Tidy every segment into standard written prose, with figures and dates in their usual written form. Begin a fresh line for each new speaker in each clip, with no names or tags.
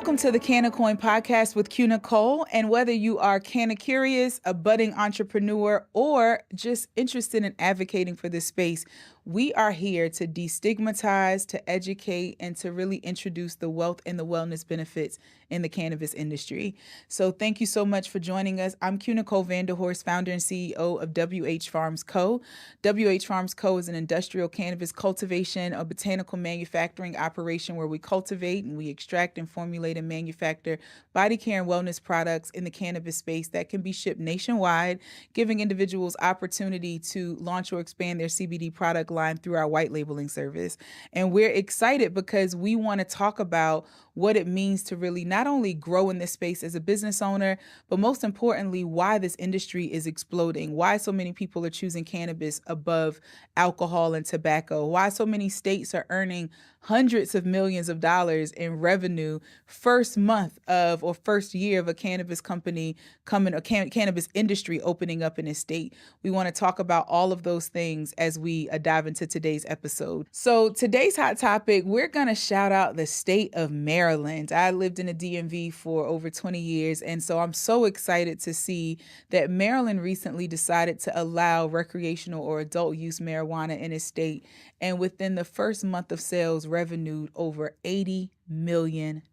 Welcome to the Canna Coin Podcast with QNicole. And whether you are Canna curious, a budding entrepreneur, or just interested in advocating for this space, we are here to destigmatize, to educate, and to really introduce the wealth and the wellness benefits in the cannabis industry. So thank you so much for joining us. I'm QNicole Vanderhorst, founder and CEO of WH Farms Co. WH Farms Co. is an industrial cannabis cultivation, a botanical manufacturing operation where we cultivate and we extract and formulate and manufacture body care and wellness products in the cannabis space that can be shipped nationwide, giving individuals opportunity to launch or expand their CBD product line through our white labeling service. And we're excited because we want to talk about what it means to really not only grow in this space as a business owner, but most importantly, why this industry is exploding, why so many people are choosing cannabis above alcohol and tobacco, why so many states are earning hundreds of millions of dollars in revenue first month of or first year of a cannabis company coming, a cannabis industry opening up in a state. We want to talk about all of those things as we dive into today's episode. So today's hot topic, we're going to shout out the state of Maryland. I lived in the DMV for over 20 years, and so I'm so excited to see that Maryland recently decided to allow recreational or adult use marijuana in its state, and within the first month of sales, revenued over $80 million.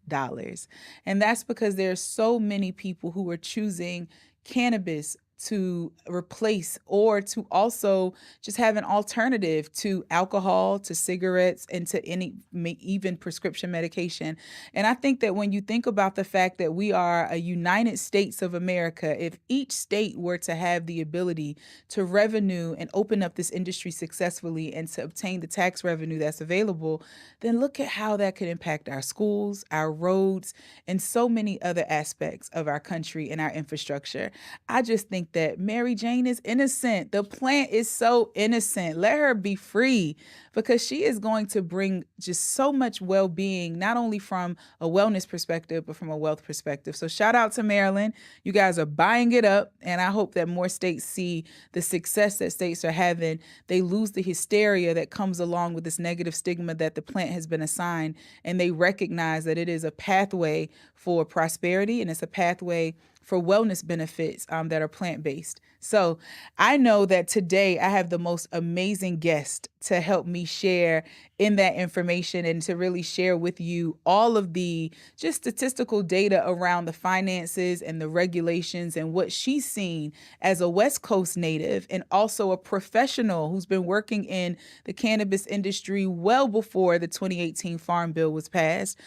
And that's because there are so many people who are choosing cannabis to replace or to also just have an alternative to alcohol, to cigarettes, and to any even prescription medication. And I think that when you think about the fact that we are a United States of America, if each state were to have the ability to revenue and open up this industry successfully and to obtain the tax revenue that's available, then look at how that could impact our schools, our roads, and so many other aspects of our country and our infrastructure. I just think that Mary Jane is innocent. The plant is so innocent. Let her be free, because she is going to bring just so much well-being, not only from a wellness perspective, but from a wealth perspective. So shout out to Maryland. You guys are buying it up, and I hope that more states see the success that states are having. They lose the hysteria that comes along with this negative stigma that the plant has been assigned, and they recognize that it is a pathway for prosperity and it's a pathway for wellness benefits that are plant-based. So I know that today I have the most amazing guest to help me share in that information and to really share with you all of the just statistical data around the finances and the regulations and what she's seen as a West Coast native and also a professional who's been working in the cannabis industry well before the 2018 Farm Bill was passed.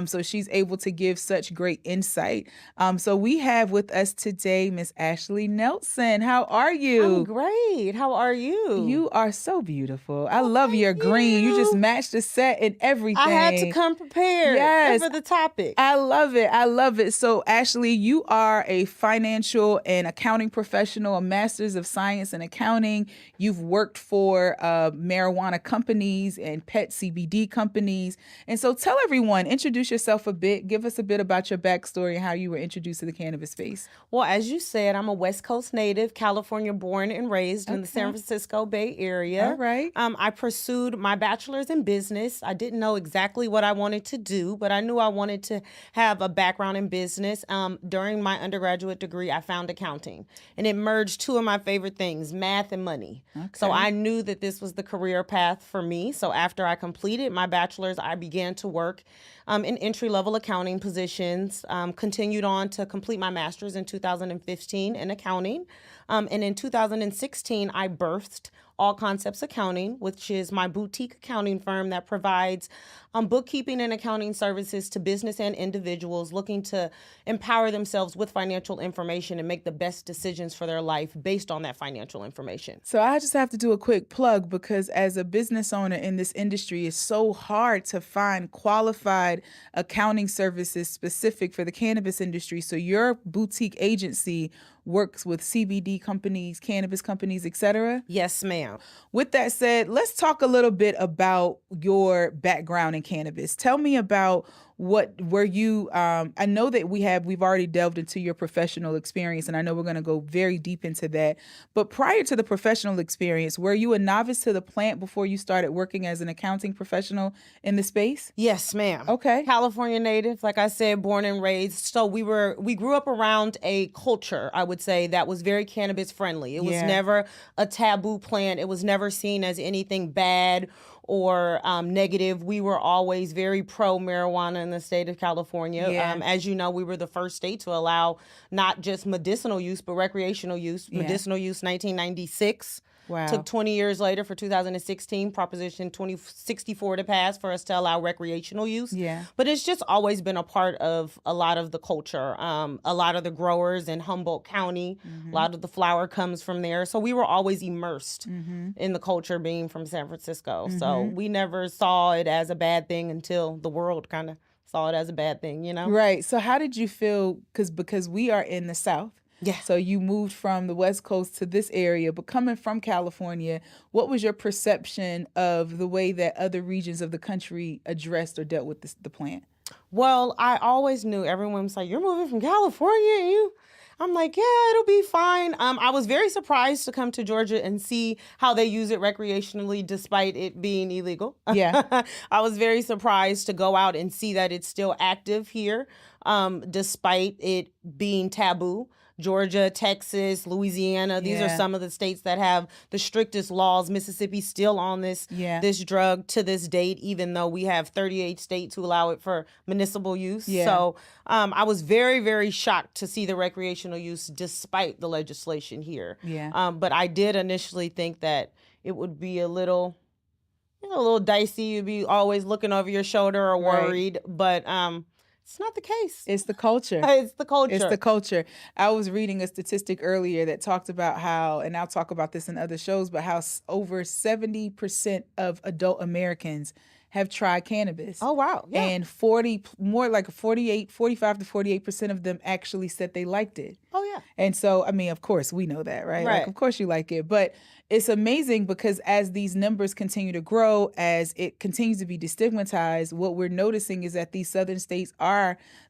So she's able to give such great insight. So we have with us today Miss Ashley Nelson. How are you?
I'm great. How are you?
You are so beautiful. I love your green. You just matched the set and everything.
I had to come prepared for the topic.
I love it. I love it. So Ashley, you are a financial and accounting professional, a master's of science in accounting. You've worked for marijuana companies and pet CBD companies. And so tell everyone, introduce yourself a bit, give us a bit about your backstory and how you were introduced to the cannabis space.
Well, as you said, I'm a West Coast native, California born and raised in the San Francisco Bay Area.
All right.
I pursued my bachelor's in business. I didn't know exactly what I wanted to do, but I knew I wanted to have a background in business. During my undergraduate degree, I found accounting, and it merged two of my favorite things, math and money. Okay. So I knew that this was the career path for me. So after I completed my bachelor's, I began to work in entry-level accounting positions, continued on to complete my master's in 2015 in accounting. And in 2016, I birthed All Concepts Accounting, which is my boutique accounting firm that provides bookkeeping and accounting services to business and individuals looking to empower themselves with financial information and make the best decisions for their life based on that financial information.
So I just have to do a quick plug, because as a business owner in this industry, it's so hard to find qualified accounting services specific for the cannabis industry. So your boutique agency works with CBD companies, cannabis companies, etc.?
Yes, ma'am.
With that said, let's talk a little bit about your background in cannabis. Tell me about what were you, I know that we've already delved into your professional experience, and I know we're going to go very deep into that. But prior to the professional experience, were you a novice to the plant before you started working as an accounting professional in the space?
Yes, ma'am.
Okay.
California native, like I said, born and raised. So we grew up around a culture, I would say, that was very cannabis friendly. It was
Yeah.
never a taboo plant. It was never seen as anything bad or negative. We were always very pro marijuana in the state of California.
Yeah.
As you know, we were the first state to allow not just medicinal use, but recreational use.
Yeah.
Medicinal use, 1996.
Wow.
Took 20 years later for 2016, Proposition 2064 to pass for us to allow recreational use.
Yeah.
But it's just always been a part of a lot of the culture. A lot of the growers in Humboldt County, a lot of the flower comes from there. So we were always immersed in the culture being from San Francisco. So we never saw it as a bad thing until the world kind of saw it as a bad thing, you know?
Right. So how did you feel? Because we are in the South.
Yeah.
So you moved from the West Coast to this area, but coming from California, what was your perception of the way that other regions of the country addressed or dealt with the plant?
Well, I always knew everyone was like, "You're moving from California, and you." I'm like, "Yeah, it'll be fine." I was very surprised to come to Georgia and see how they use it recreationally, despite it being illegal.
Yeah.
I was very surprised to go out and see that it's still active here, despite it being taboo. Georgia, Texas, Louisiana, these are
Yeah.
some of the states that have the strictest laws. Mississippi's still on this drug to this date, even though we have 38 states who allow it for municipal use.
Yeah.
So I was very, very shocked to see the recreational use despite the legislation here.
Yeah.
But I did initially think that it would be a little dicey. You'd be always looking over your shoulder or
Right.
worried, but it's not the case.
It's the culture.
It's the culture.
It's the culture. I was reading a statistic earlier that talked about how, and I'll talk about this in other shows, but how over 70% of adult Americans have tried cannabis.
Oh, wow. Yeah.
And 45 to 48% of them actually said they liked it.
Oh, yeah.
And so, I mean, of course, we know that, right?
Right.
Like, of course you like it. But it's amazing because as these numbers continue to grow, as it continues to be destigmatized, what we're noticing is that the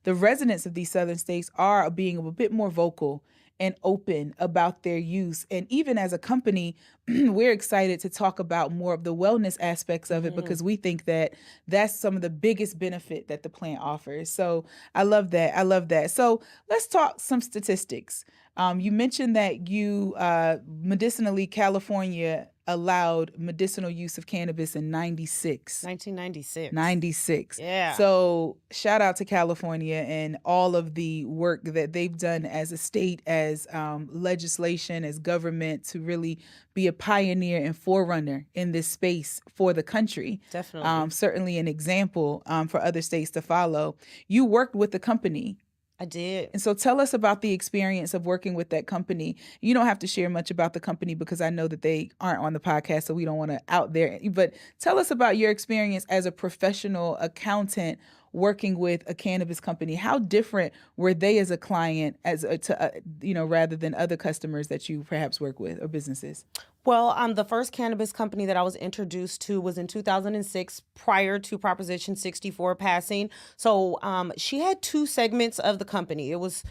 residents of these southern states are being a bit more vocal and open about their use. And even as a company, we're excited to talk about more of the wellness aspects of it because we think that that's some of the biggest benefit that the plant offers. So I love that. So let's talk some statistics. You mentioned that you medicinally, California allowed medicinal use of cannabis in
1996.
96.
Yeah.
So shout out to California and all of the work that they've done as a state, as legislation, as government to really be a pioneer and forerunner in this space for the country.
Definitely.
Certainly an example for other states to follow. You worked with the company.
I did.
And so tell us about the experience of working with that company. You don't have to share much about the company because I know that they aren't on the podcast, so we don't want to out there. But tell us about your experience as a professional accountant working with a cannabis company. How different were they as a client rather than other customers that you perhaps work with or businesses?
Well, the first cannabis company that I was introduced to was in 2006, prior to Proposition 64 passing. So she had two segments of the company. It was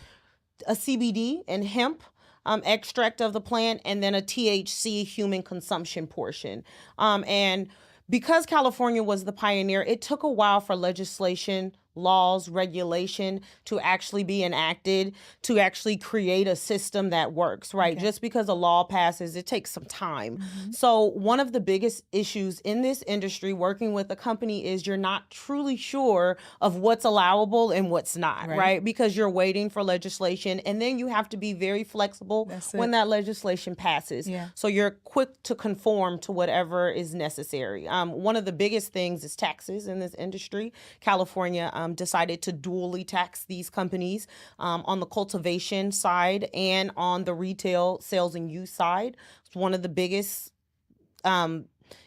a CBD and hemp extract of the plant, and then a THC human consumption portion. And because California was the pioneer, it took a while for legislation, laws, regulation to actually be enacted, to actually create a system that works, right?
Okay.
Just because a law passes, it takes some time. So one of the biggest issues in this industry working with a company is you're not truly sure of what's allowable and what's not, right? Because you're waiting for legislation, and then you have to be very flexible when that legislation passes.
Yeah.
So you're quick to conform to whatever is necessary. One of the biggest things is taxes in this industry. California decided to dually tax these companies on the cultivation side and on the retail sales and use side. It's one of the biggest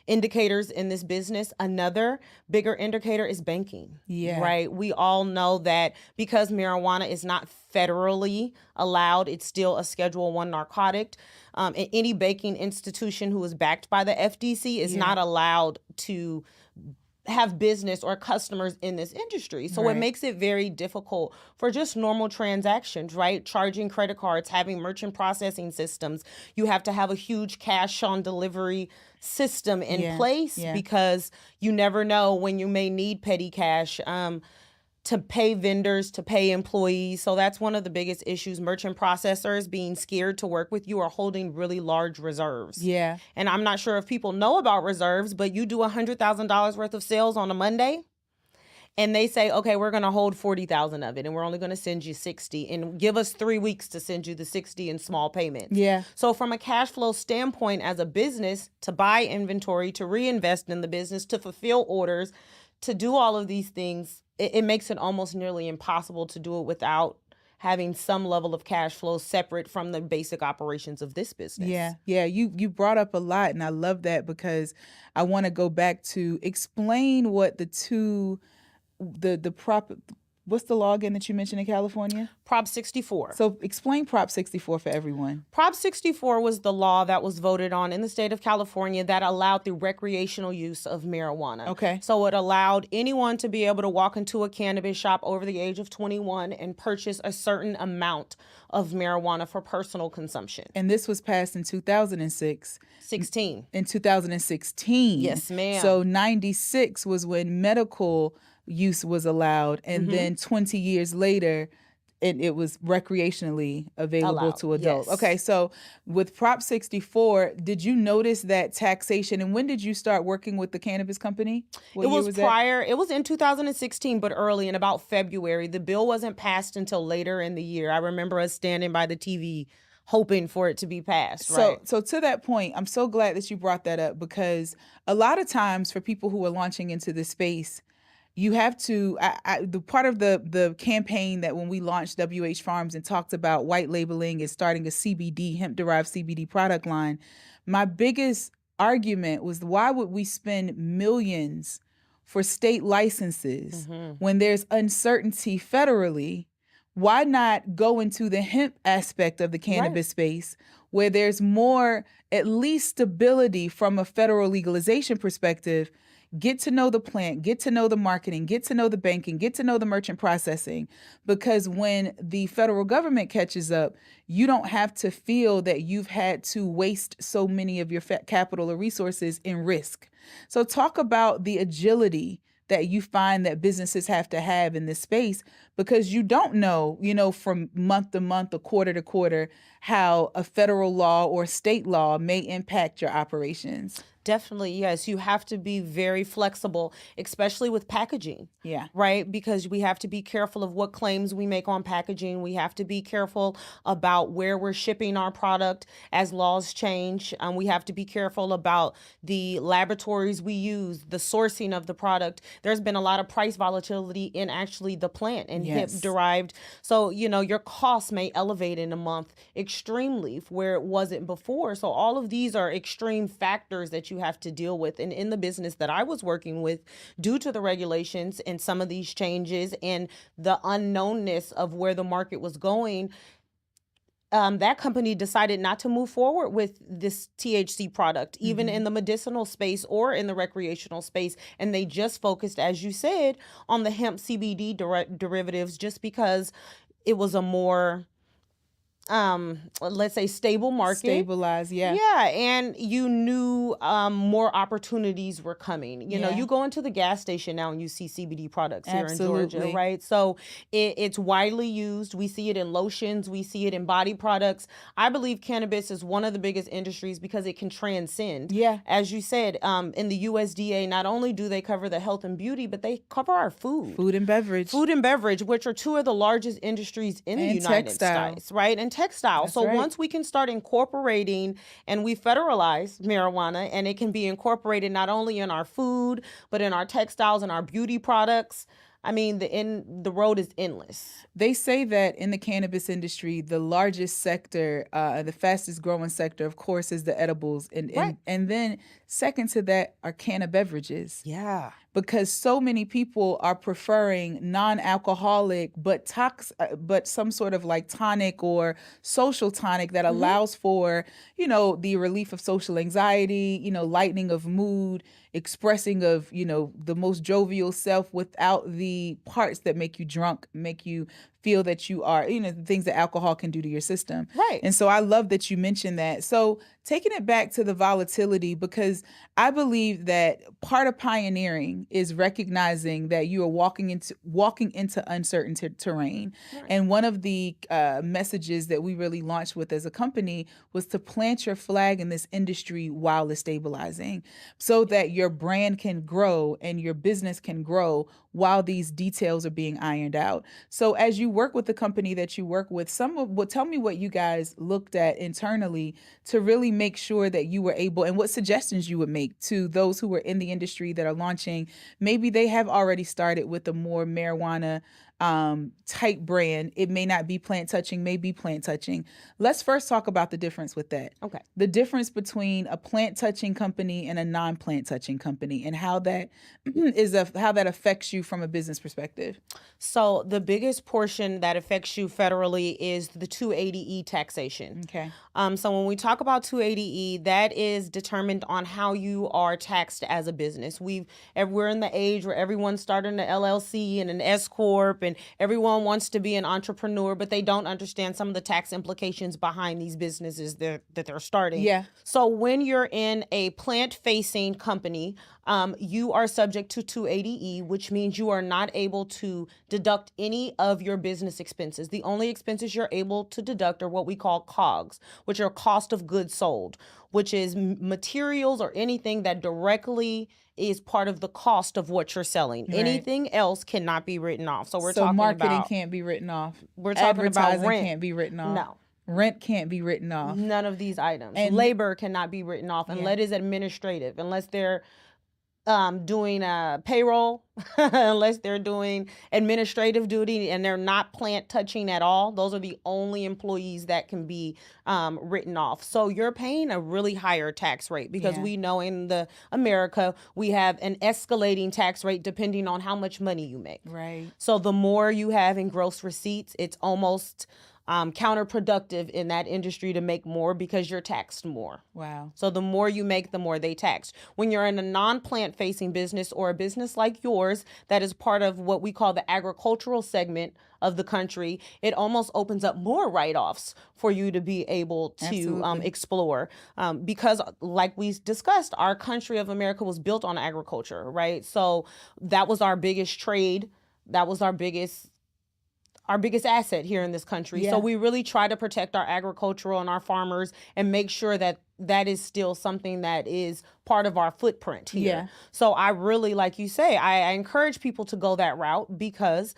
indicators in this business. Another bigger indicator is banking.
Yeah.
Right. We all know that because marijuana is not federally allowed, it's still a Schedule I narcotic. And any banking institution who is backed by the FDC is not allowed to have business or customers in this industry. So it makes it very difficult for just normal transactions, right? Charging credit cards, having merchant processing systems. You have to have a huge cash on delivery system in place because you never know when you may need petty cash. To pay vendors, to pay employees. So that's one of the biggest issues. Merchant processors being scared to work with you or holding really large reserves.
Yeah.
And I'm not sure if people know about reserves, but you do $100,000 worth of sales on a Monday, and they say, okay, we're going to hold 40,000 of it, and we're only going to send you 60, and give us 3 weeks to send you the 60 in small payments.
Yeah.
So from a cash flow standpoint, as a business, to buy inventory, to reinvest in the business, to fulfill orders, to do all of these things, it makes it almost nearly impossible to do it without having some level of cash flow separate from the basic operations of this business.
Yeah. You brought up a lot, and I love that because I want to go back to explain what the prop. What's the law again that you mentioned in California?
Prop 64.
So explain Prop 64 for everyone.
Prop 64 was the law that was voted on in the state of California that allowed the recreational use of marijuana.
Okay.
So it allowed anyone to be able to walk into a cannabis shop over the age of 21 and purchase a certain amount of marijuana for personal consumption.
And this was passed in 2006.
16.
In 2016.
Yes, ma'am.
So 96 was when medical use was allowed, and then 20 years later it was recreationally available to adults.
Yes.
Okay, so with Prop 64, did you notice that taxation, and when did you start working with the cannabis company? What
It
year
was
that?
prior. It was in 2016, but early, in about February. The bill wasn't passed until later in the year. I remember us standing by the TV hoping for it to be passed.
So to that point, I'm so glad that you brought that up, because a lot of times for people who are launching into this space, you have to, the part of the campaign that when we launched WH Farms and talked about white labeling and starting a CBD, hemp-derived CBD product line, my biggest argument was, why would we spend millions for state licenses when there's uncertainty federally? Why not go into the hemp aspect of the cannabis space, where there's more, at least, stability from a federal legalization perspective? Get to know the plant, get to know the marketing, get to know the banking, get to know the merchant processing. Because when the federal government catches up, you don't have to feel that you've had to waste so many of your capital or resources in risk. So talk about the agility that you find that businesses have to have in this space, because you don't know, from month to month or quarter to quarter, how a federal law or state law may impact your operations.
Definitely, yes. You have to be very flexible, especially with packaging.
Yeah.
Right? Because we have to be careful of what claims we make on packaging. We have to be careful about where we're shipping our product as laws change. We have to be careful about the laboratories we use, the sourcing of the product. There's been a lot of price volatility in actually the plant and hemp-derived. So, your costs may elevate in a month extremely where it wasn't before. So all of these are extreme factors that you have to deal with. And in the business that I was working with, due to the regulations and some of these changes and the unknownness of where the market was going, that company decided not to move forward with this THC product, even in the medicinal space or in the recreational space. And they just focused, as you said, on the hemp CBD derivatives, just because it was a more let's say stable market.
Stabilized, yeah.
Yeah, and you knew more opportunities were coming. You go into the gas station now and you see CBD products here in Georgia, right? So it's widely used. We see it in lotions. We see it in body products. I believe cannabis is one of the biggest industries because it can transcend.
Yeah.
As you said, in the USDA, not only do they cover the health and beauty, but they cover our food.
Food and beverage.
Food and beverage, which are two of the largest industries in the United States, right? And textile.
That's
so
right.
Once we can start incorporating, and we federalize marijuana, and it can be incorporated not only in our food, but in our textiles and our beauty products, I mean, the road is endless.
They say that in the cannabis industry, the largest sector, the fastest growing sector, of course, is the edibles. And then second to that are canna beverages.
Yeah.
because so many people are preferring non-alcoholic but but some sort of like tonic or social tonic that allows for, the relief of social anxiety, lightening of mood, expressing of, the most jovial self without the parts that make you drunk, make you feel that you are, the things that alcohol can do to your system.
Right.
And so I love that you mentioned that. So taking it back to the volatility, because I believe that part of pioneering is recognizing that you are walking into uncertain terrain.
Right.
And one of the messages that we really launched with as a company was to plant your flag in this industry while it's stabilizing, so that your brand can grow and your business can grow while these details are being ironed out. So as you work with the company that you work with, tell me what you guys looked at internally to really make sure that you were able, and what suggestions you would make to those who are in the industry that are launching. Maybe they have already started with a more marijuana type brand. It may not be plant touching, may be plant touching. Let's first talk about the difference with that.
Okay.
The difference between a plant touching company and a non-plant touching company, and how that how that affects you from a business perspective.
So the biggest portion that affects you federally is the 280E taxation.
Okay.
So when we talk about 280E, that is determined on how you are taxed as a business. We're in the age where everyone's starting an LLC and an S corp, and everyone wants to be an entrepreneur, but they don't understand some of the tax implications behind these businesses that they're starting.
Yeah.
So when you're in a plant-facing company, you are subject to 280E, which means you are not able to deduct any of your business expenses. The only expenses you're able to deduct are what we call COGS, which are cost of goods sold, which is materials or anything that directly is part of the cost of what you're selling.
Right.
Anything else cannot be written off. So talking
marketing
about
can't be written off.
We're talking about
Advertising
rent.
can't be written off.
No.
Rent can't be written off.
None of these items.
And
labor cannot be written off unless it's administrative, unless they're doing payroll, unless they're doing administrative duty and they're not plant touching at all. Those are the only employees that can be written off. So you're paying a really higher tax rate because we know in America, we have an escalating tax rate depending on how much money you make.
Right.
So the more you have in gross receipts, it's almost counterproductive in that industry to make more because you're taxed more.
Wow.
So the more you make, the more they tax. When you're in a non-plant facing business or a business like yours that is part of what we call the agricultural segment of the country, it almost opens up more write-offs for you to be able to explore. Because like we discussed, our country of America was built on agriculture, right? So that was our biggest trade. That was our biggest asset here in this country.
Yeah.
So we really try to protect our agricultural and our farmers and make sure that that is still something that is part of our footprint here.
Yeah.
So I really, like you say, I encourage people to go that route because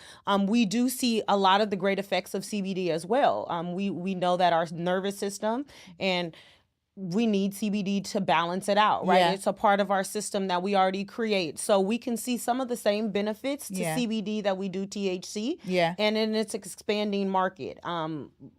we do see a lot of the great effects of CBD as well. We know that our nervous system and we need CBD to balance it out, right?
Yeah.
It's a part of our system that we already create. So we can see some of the same benefits to CBD that we do THC.
Yeah.
And in its expanding market.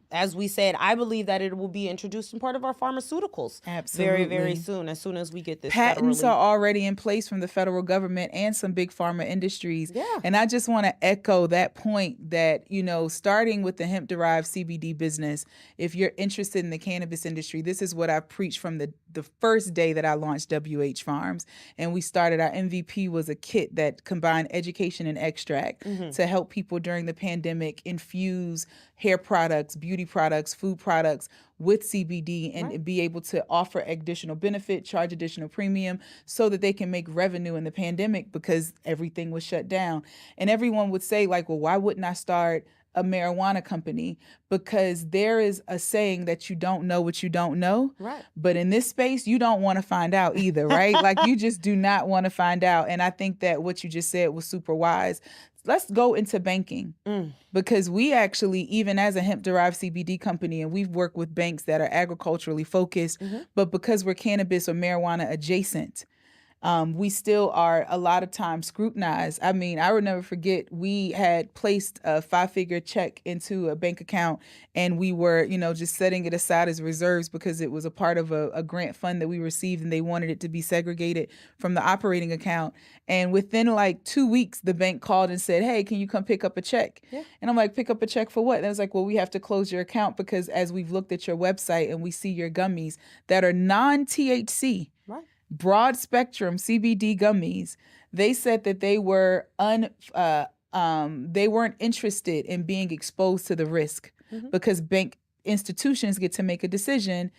As we said, I believe that it will be introduced in part of our pharmaceuticals
Absolutely.
very soon, as soon as we get this
Patents
federally.
are already in place from the federal government and some big pharma industries.
Yeah.
And I just want to echo that point that, starting with the hemp-derived CBD business, if you're interested in the cannabis industry, this is what I preached from the first day that I launched WH Farms. And we started, our MVP was a kit that combined education and extract to help people during the pandemic infuse hair products, beauty products, food products with CBD and be able to offer additional benefit, charge additional premium so that they can make revenue in the pandemic because everything was shut down. And everyone would say like, well, why wouldn't I start a marijuana company? Because there is a saying that you don't know what you don't know.
Right.
But in this space, you don't want to find out either, right? Like you just do not want to find out. And I think that what you just said was super wise. Let's go into banking because we actually, even as a hemp-derived CBD company, and we've worked with banks that are agriculturally focused, but because we're cannabis or marijuana adjacent, We still are a lot of times scrutinized. I mean, I will never forget, we had placed a 5-figure check into a bank account, and we were, just setting it aside as reserves because it was a part of a grant fund that we received, and they wanted it to be segregated from the operating account. And within like 2 weeks, the bank called and said, "Hey, can you come pick up a check?"
Yeah.
And I'm like, "Pick up a check for what?" And I was like, "Well, we have to close your account because as we've looked at your website and we see your gummies that are non-THC,
Right.
broad spectrum CBD gummies, they said that they were they weren't interested in being exposed to the risk because bank institutions get to make a decision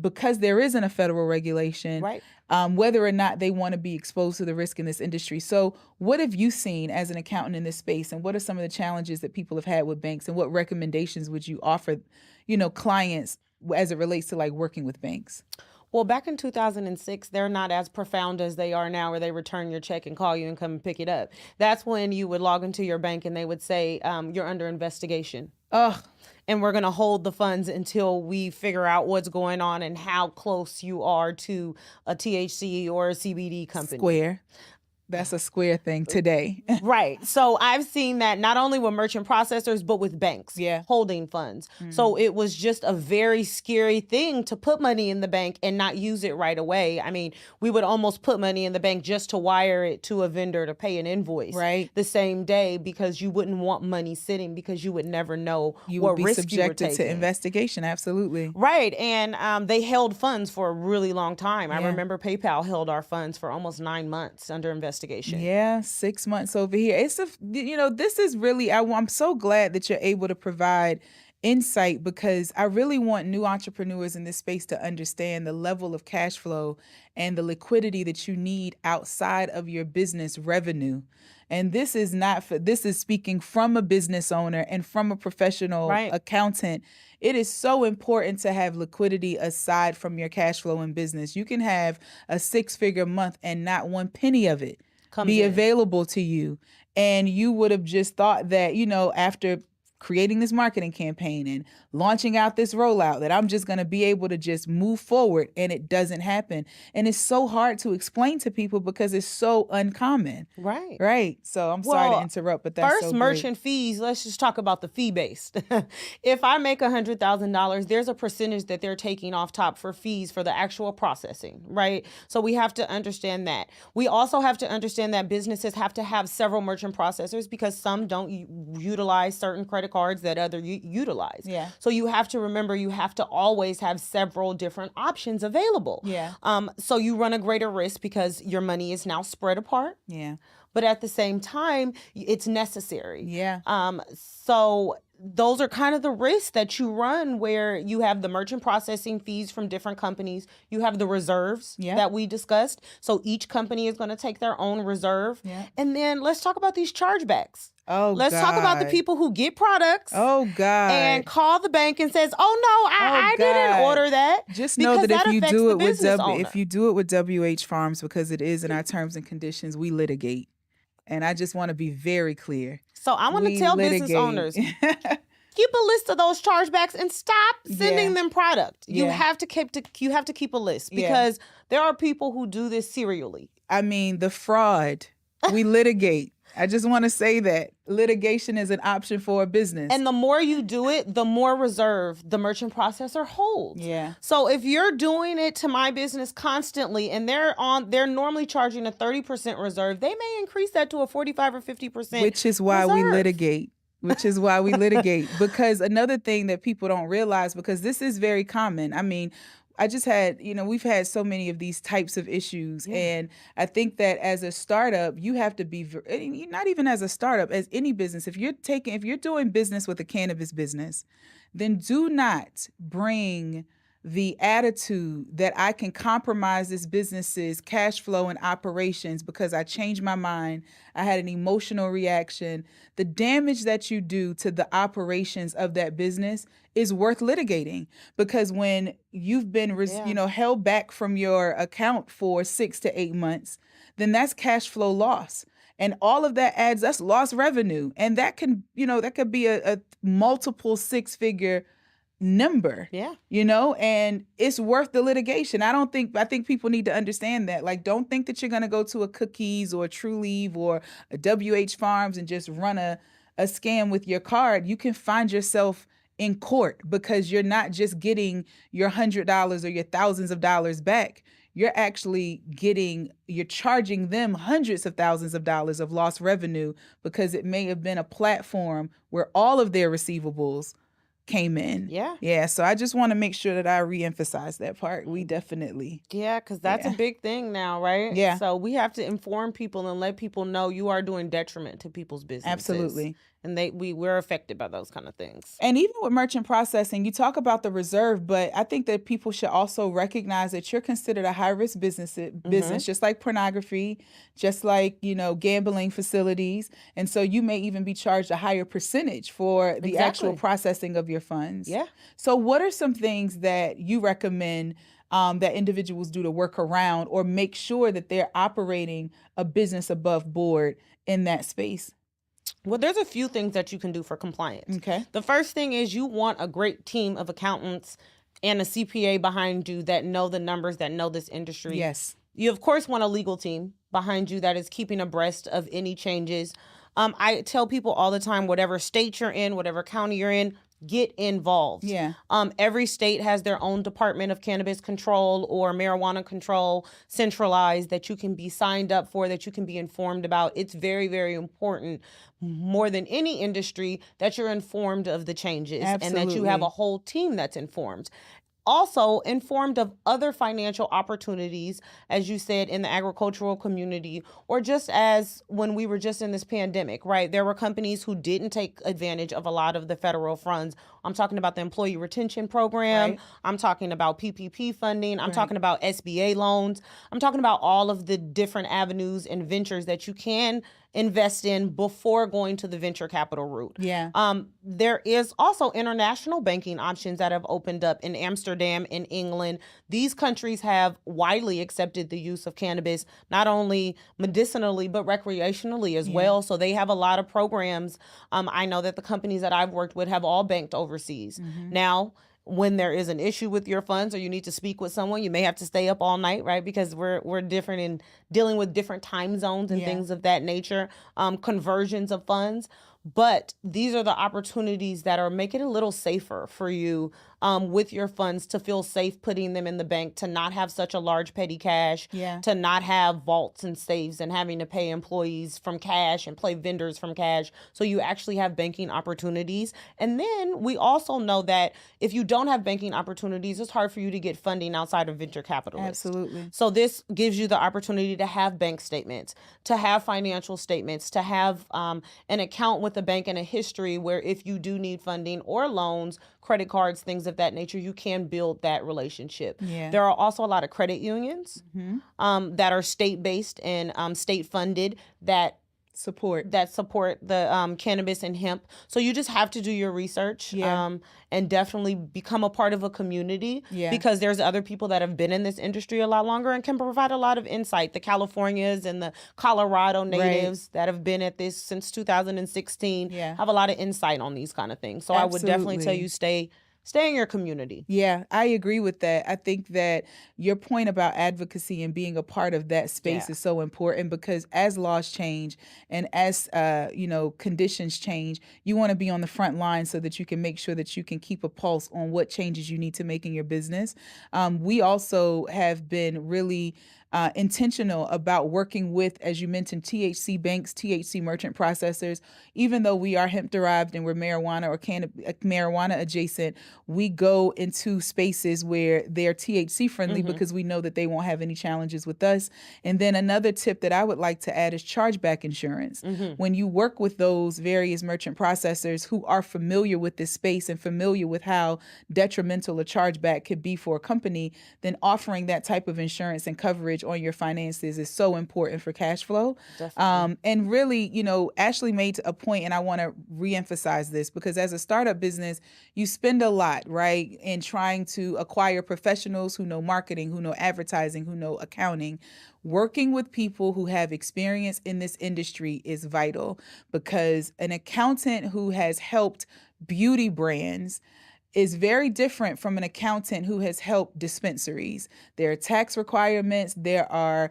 because there isn't a federal regulation,
Right.
whether or not they want to be exposed to the risk in this industry." So what have you seen as an accountant in this space, and what are some of the challenges that people have had with banks, and what recommendations would you offer, clients as it relates to like working with banks?
Well, back in 2006, they're not as profound as they are now, where they return your check and call you and come and pick it up. That's when you would log into your bank and they would say, you're under investigation.
Ugh.
And we're going to hold the funds until we figure out what's going on and how close you are to a THC or a CBD company.
Square. That's a Square thing today.
Right. So I've seen that not only with merchant processors, but with banks holding funds. So it was just a very scary thing to put money in the bank and not use it right away. I mean, we would almost put money in the bank just to wire it to a vendor to pay an invoice the same day, because you wouldn't want money sitting, because you would never know
You
what
would be
risk you were
subjected to
taking.
investigation. Absolutely.
Right. And they held funds for a really long time. I
Yeah.
remember PayPal held our funds for almost 9 months under investigation.
Yeah, 6 months over here. This is really, I'm so glad that you're able to provide insight, because I really want new entrepreneurs in this space to understand the level of cash flow and the liquidity that you need outside of your business revenue. And this is speaking from a business owner and from a professional accountant. It is so important to have liquidity aside from your cash flow in business. You can have a 6-figure month and not one penny of it be available to you. And you would have just thought that, after creating this marketing campaign and launching out this rollout, that I'm just going to be able to just move forward, and it doesn't happen. And it's so hard to explain to people because it's so uncommon. Right. So I'm sorry to interrupt, but that's
first, merchant fees, let's just talk about the fee based. If I make $100,000, there's a percentage that they're taking off top for fees for the actual processing, right? So we have to understand that. We also have to understand that businesses have to have several merchant processors, because some don't utilize certain credit cards that others utilize.
Yeah.
So you have to remember, you have to always have several different options available.
Yeah.
So you run a greater risk because your money is now spread apart.
Yeah.
But at the same time, it's necessary.
Yeah.
So those are kind of the risks that you run, where you have the merchant processing fees from different companies. You have the reserves that we discussed. So each company is going to take their own reserve.
Yeah.
And then let's talk about these chargebacks. Let's
God.
talk about the people who get products.
Oh, God.
And call the bank and says, "Oh no, I didn't order that."
Just know that if you do it with WH Farms, because it is in our terms and conditions, we litigate. And I just want to be very clear.
So I want to tell business owners, keep a list of those chargebacks and stop sending them product. You have to keep a list, because there are people who do this serially.
I mean, the fraud, we litigate. I just want to say that litigation is an option for a business.
And the more you do it, the more reserve the merchant processor holds.
Yeah.
So if you're doing it to my business constantly, and they're normally charging a 30% reserve, they may increase that to a 45 or 50%.
Which is why we litigate. Because another thing that people don't realize, because this is very common. I mean, I just had, we've had so many of these types of issues. And I think that as a startup, you have to be, not even as a startup, as any business, if you're doing business with a cannabis business, then do not bring the attitude that I can compromise this business's cash flow and operations because I changed my mind. I had an emotional reaction. The damage that you do to the operations of that business is worth litigating, because when you've been held back from your account for 6 to 8 months, then that's cash flow loss. And all of that adds, that's lost revenue. And that can, that could be a multiple 6-figure number.
Yeah.
And it's worth the litigation. I think people need to understand that. Like, don't think that you're going to go to a Cookies or a True Leave or a WH Farms and just run a scam with your card. You can find yourself in court because you're not just getting your $100 or your thousands of dollars back. You're charging them hundreds of thousands of dollars of lost revenue because it may have been a platform where all of their receivables came in.
Yeah.
Yeah. So I just want to make sure that I reemphasize that part. We definitely.
Yeah, because that's a big thing now, right?
Yeah.
So we have to inform people and let people know you are doing detriment to people's businesses.
Absolutely.
And we're affected by those kind of things.
And even with merchant processing, you talk about the reserve, but I think that people should also recognize that you're considered a high-risk business, just like pornography, just like, gambling facilities. And so you may even be charged a higher percentage for the actual processing of your funds.
Yeah.
So what are some things that you recommend that individuals do to work around or make sure that they're operating a business above board in that space?
Well, there's a few things that you can do for compliance.
Okay.
The first thing is you want a great team of accountants and a CPA behind you that know the numbers, that know this industry.
Yes.
You, of course, want a legal team behind you that is keeping abreast of any changes. I tell people all the time, whatever state you're in, whatever county you're in, get involved.
Yeah.
Every state has their own Department of Cannabis Control or Marijuana Control centralized that you can be signed up for, that you can be informed about. It's very, very important, more than any industry, that you're informed of the changes.
Absolutely.
And that you have a whole team that's informed. Also informed of other financial opportunities, as you said, in the agricultural community, or just as when we were just in this pandemic, right? There were companies who didn't take advantage of a lot of the federal funds. I'm talking about the Employee Retention Program.
Right.
I'm talking about PPP funding. I'm talking about SBA loans. I'm talking about all of the different avenues and ventures that you can invest in before going to the venture capital route.
Yeah.
There is also international banking options that have opened up in Amsterdam, in England. These countries have widely accepted the use of cannabis, not only medicinally, but recreationally as well. So they have a lot of programs. I know that the companies that I've worked with have all banked overseas. Mm-hmm. Now, when there is an issue with your funds or you need to speak with someone, you may have to stay up all night, right? Because we're different in dealing with different time zones and things of that nature, conversions of funds. But these are the opportunities that are making it a little safer for you with your funds, to feel safe putting them in the bank, to not have such a large petty cash, to not have vaults and safes and having to pay employees from cash and pay vendors from cash. So you actually have banking opportunities. And then we also know that if you don't have banking opportunities, it's hard for you to get funding outside of venture capitalists.
Absolutely.
So this gives you the opportunity to have bank statements, to have financial statements, to have an account with the bank and a history where if you do need funding or loans, credit cards, things of that nature, you can build that relationship.
Yeah.
There are also a lot of credit unions that are state-based and state-funded that support the cannabis and hemp. So you just have to do your research and definitely become a part of a community because there's other people that have been in this industry a lot longer and can provide a lot of insight. The Californias and the Colorado natives that have been at this since 2016 have a lot of insight on these kind of things. So I would definitely tell you stay in your community.
Yeah, I agree with that. I think that your point about advocacy and being a part of that space is so important because as laws change and as conditions change, you want to be on the front line so that you can make sure that you can keep a pulse on what changes you need to make in your business. We also have been really intentional about working with, as you mentioned, THC banks, THC merchant processors. Even though we are hemp derived and we're marijuana or marijuana adjacent, we go into spaces where they're THC friendly because we know that they won't have any challenges with us. And then another tip that I would like to add is chargeback insurance. When you work with those various merchant processors who are familiar with this space and familiar with how detrimental a chargeback could be for a company, then offering that type of insurance and coverage on your finances is so important for cash flow. And really, Ashley made a point, and I want to reemphasize this because as a startup business, you spend a lot, right, in trying to acquire professionals who know marketing, who know advertising, who know accounting. Working with people who have experience in this industry is vital because an accountant who has helped beauty brands is very different from an accountant who has helped dispensaries. There are tax requirements, there are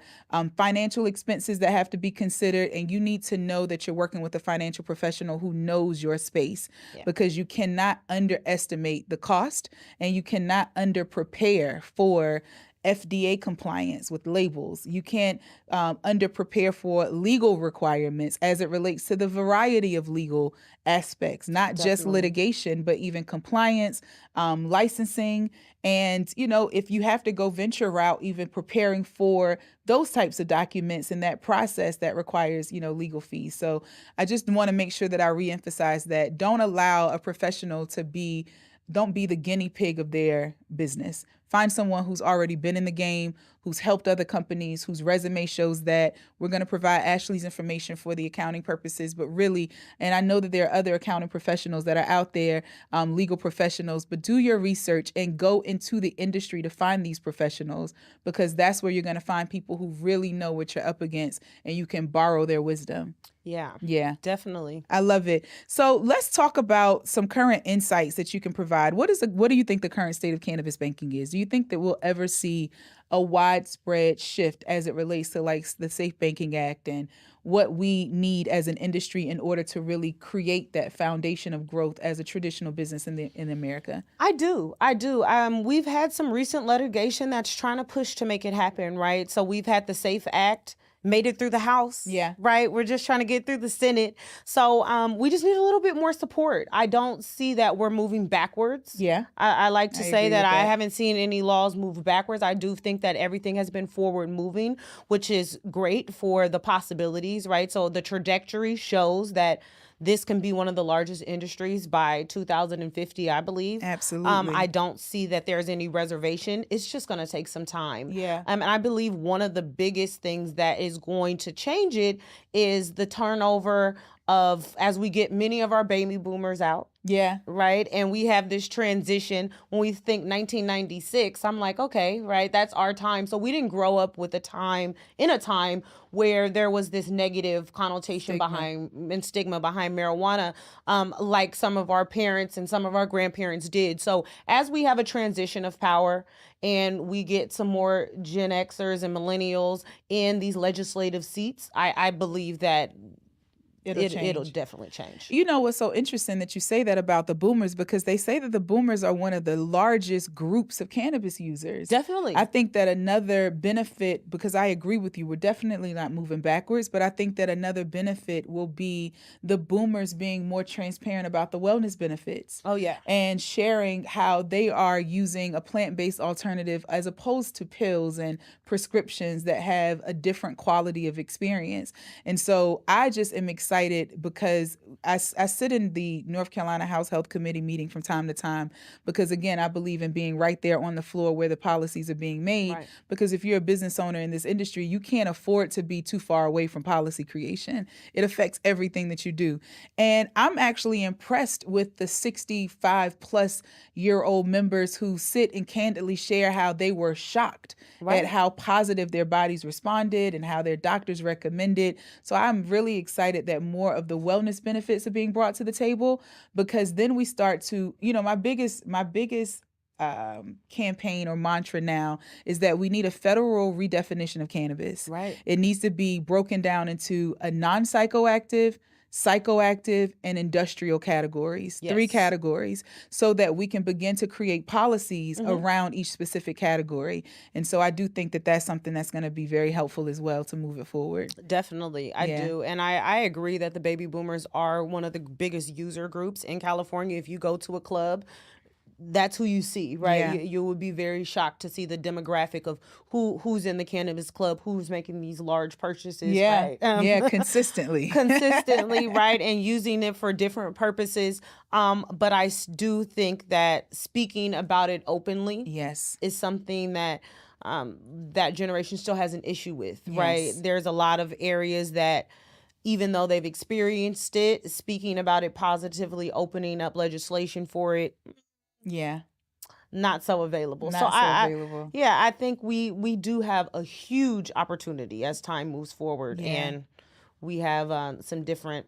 financial expenses that have to be considered, and you need to know that you're working with a financial professional who knows your space, because you cannot underestimate the cost and you cannot under prepare for FDA compliance with labels. You can't under prepare for legal requirements as it relates to the variety of legal aspects, not just litigation, but even compliance, licensing. And, if you have to go venture route, even preparing for those types of documents and that process that requires, legal fees. So I just want to make sure that I reemphasize that. Don't allow a professional don't be the guinea pig of their business. Find someone who's already been in the game, who's helped other companies, whose resume shows that. We're going to provide Ashley's information for the accounting purposes, but really, and I know that there are other accounting professionals that are out there, legal professionals, but do your research and go into the industry to find these professionals, because that's where you're going to find people who really know what you're up against and you can borrow their wisdom.
Yeah, definitely.
I love it. So let's talk about some current insights that you can provide. What do you think the current state of cannabis banking is? Do you think that we'll ever see a widespread shift as it relates to like the Safe Banking Act and what we need as an industry in order to really create that foundation of growth as a traditional business in America?
I do. We've had some recent litigation that's trying to push to make it happen, right? So we've had the SAFE Act, made it through the House.
Yeah.
Right. We're just trying to get through the Senate. So we just need a little bit more support. I don't see that we're moving backwards.
Yeah.
I like to say that
I
haven't seen any laws move backwards. I do think that everything has been forward moving, which is great for the possibilities, right? So the trajectory shows that this can be one of the largest industries by 2050, I believe.
Absolutely.
I don't see that there's any reservation. It's just going to take some time.
Yeah.
And I believe one of the biggest things that is going to change it is the turnover of, as we get many of our baby boomers out.
Yeah.
Right. And we have this transition. When we think 1996, I'm like, okay, right, that's our time. So we didn't grow up with a time where there was this negative connotation stigma behind marijuana, like some of our parents and some of our grandparents did. So as we have a transition of power and we get some more Gen Xers and millennials in these legislative seats, I believe that it'll definitely change.
You know what's so interesting that you say that about the boomers, because they say that the boomers are one of the largest groups of cannabis users.
Definitely.
I think that another benefit, because I agree with you, we're definitely not moving backwards, but I think that another benefit will be the boomers being more transparent about the wellness benefits.
Oh, yeah.
And sharing how they are using a plant-based alternative as opposed to pills and prescriptions that have a different quality of experience. And so I just am excited because I sit in the North Carolina House Health Committee meeting from time to time, because again, I believe in being right there on the floor where the policies are being made.
Right.
Because if you're a business owner in this industry, you can't afford to be too far away from policy creation. It affects everything that you do. And I'm actually impressed with the 65 plus year old members who sit and candidly share how they were shocked at how positive their bodies responded and how their doctors recommended. So I'm really excited that more of the wellness benefits are being brought to the table, because then we start to, my biggest campaign or mantra now is that we need a federal redefinition of cannabis.
Right.
It needs to be broken down into a non-psychoactive, psychoactive, and industrial categories, 3 categories, so that we can begin to create policies around each specific category. And so I do think that that's something that's going to be very helpful as well to move it forward.
Definitely. I do. And I agree that the baby boomers are one of the biggest user groups in California. If you go to a club, that's who you see, right?
Yeah.
You would be very shocked to see the demographic of who's in the cannabis club, who's making these large purchases.
Yeah,
right?
Consistently.
Right, and using it for different purposes. But I do think that speaking about it openly, is something that that generation still has an issue with, right? There's a lot of areas that, even though they've experienced it, speaking about it positively, opening up legislation for it, not so available. I think we do have a huge opportunity as time moves forward, and we have some different,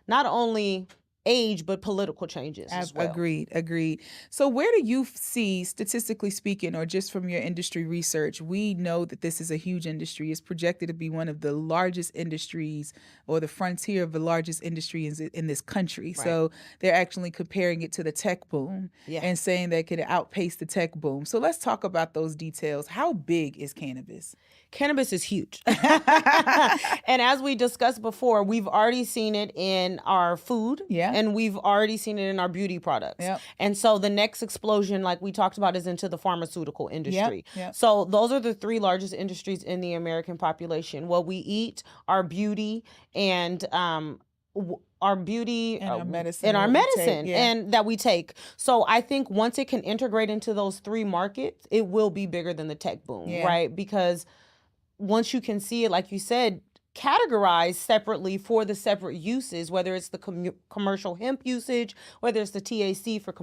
not only age, but political changes as well.
Agreed. So where do you see, statistically speaking, or just from your industry research, we know that this is a huge industry. It's projected to be one of the largest industries, or the frontier of the largest industry in this country.
Right.
So they're actually comparing it to the tech boom and saying that it could outpace the tech boom. So let's talk about those details. How big is cannabis?
Cannabis is huge. And as we discussed before, we've already seen it in our food and we've already seen it in our beauty products. And so the next explosion, like we talked about, is into the pharmaceutical industry. So those are the three largest industries in the American population. What we eat, our beauty, and our beauty
and our medicine,
and that we take. So I think once it can integrate into those three markets, it will be bigger than the tech boom, right? Because once you can see it, like you said, categorized separately for the separate uses, whether it's the commercial hemp usage, whether it's the THC for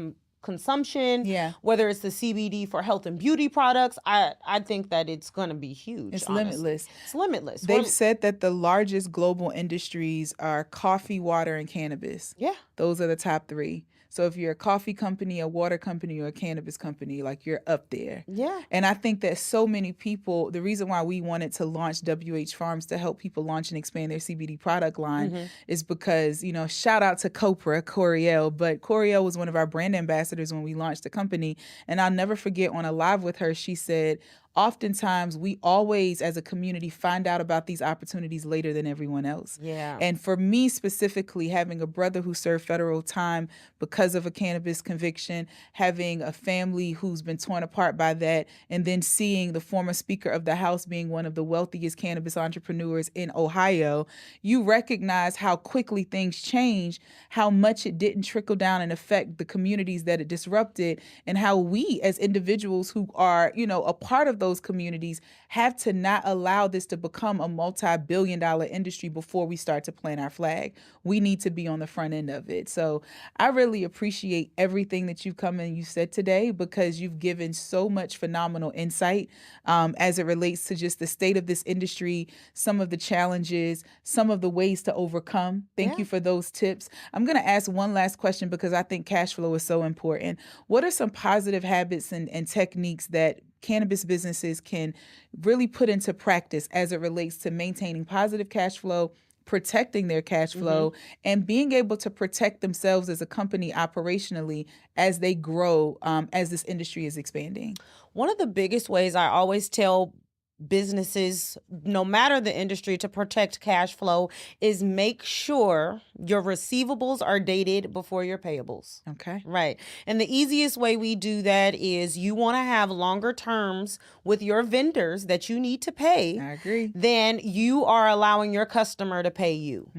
consumption, whether it's the CBD for health and beauty products, I think that it's going to be huge.
It's limitless.
It's limitless.
They've said that the largest global industries are coffee, water, and cannabis. Those are the top three. So if you're a coffee company, a water company, or a cannabis company, like, you're up there. And I think that so many people, the reason why we wanted to launch WH Farms to help people launch and expand their CBD product line is because, you know, shout out to Coriel, but Coriel was one of our brand ambassadors when we launched the company. And I'll never forget, on a live with her, she said, oftentimes we always as a community find out about these opportunities later than everyone else. And for me specifically, having a brother who served federal time because of a cannabis conviction, having a family who's been torn apart by that, and then seeing the former Speaker of the House being one of the wealthiest cannabis entrepreneurs in Ohio, you recognize how quickly things change, how much it didn't trickle down and affect the communities that it disrupted, and how we as individuals who are, you know, a part of those communities have to not allow this to become a multi-billion-dollar industry before we start to plant our flag. We need to be on the front end of it. So I really appreciate everything that you've come and you said today, because you've given so much phenomenal insight as it relates to just the state of this industry, some of the challenges, some of the ways to overcome. Thank you for those tips. I'm going to ask one last question because I think cash flow is so important. What are some positive habits and techniques that cannabis businesses can really put into practice as it relates to maintaining positive cash flow, protecting their cash flow, and being able to protect themselves as a company operationally as they grow, as this industry is expanding?
One of the biggest ways I always tell businesses, no matter the industry, to protect cash flow is make sure your receivables are dated before your payables.
Okay.
Right. And the easiest way we do that is you want to have longer terms with your vendors that you need to pay.
I agree.
Than you are allowing your customer to pay you.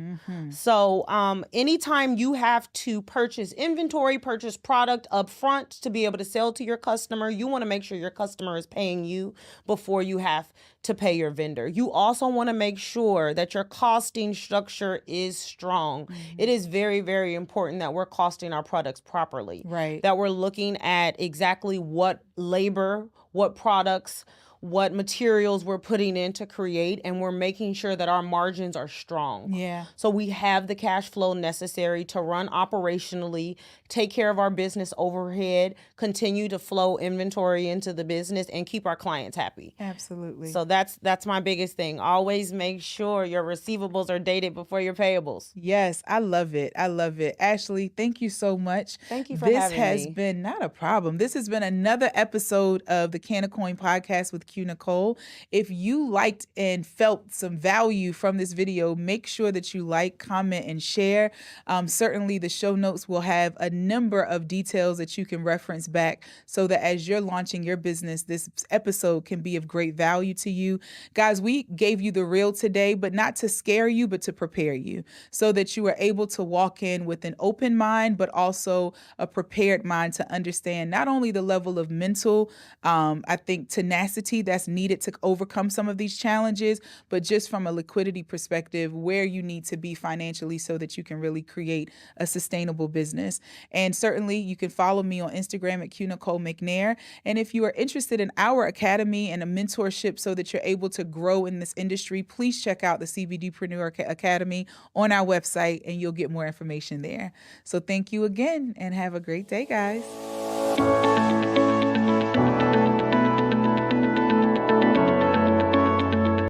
So anytime you have to purchase inventory, purchase product up front to be able to sell to your customer, you want to make sure your customer is paying you before you have to pay your vendor. You also want to make sure that your costing structure is strong. It is very, very important that we're costing our products properly.
Right.
That we're looking at exactly what labor, what products, what materials we're putting in to create, and we're making sure that our margins are strong. So we have the cash flow necessary to run operationally, take care of our business overhead, continue to flow inventory into the business, and keep our clients happy.
Absolutely.
So that's my biggest thing. Always make sure your receivables are dated before your payables.
Yes, I love it. I love it. Ashley, thank you so much.
Thank you for having me.
This has been not a problem. This has been another episode of the Canna Coin Podcast with QNicole. If you liked and felt some value from this video, make sure that you like, comment, and share. Certainly the show notes will have a number of details that you can reference back so that as you're launching your business, this episode can be of great value to you. Guys, we gave you the real today, but not to scare you, but to prepare you so that you are able to walk in with an open mind, but also a prepared mind to understand not only the level of mental, I think, tenacity that's needed to overcome some of these challenges, but just from a liquidity perspective, where you need to be financially so that you can really create a sustainable business. And certainly you can follow me on Instagram at QNicole McNair. And if you are interested in our academy and a mentorship so that you're able to grow in this industry, please check out the CBDpreneur Academy on our website and you'll get more information there. So thank you again and have a great day, guys.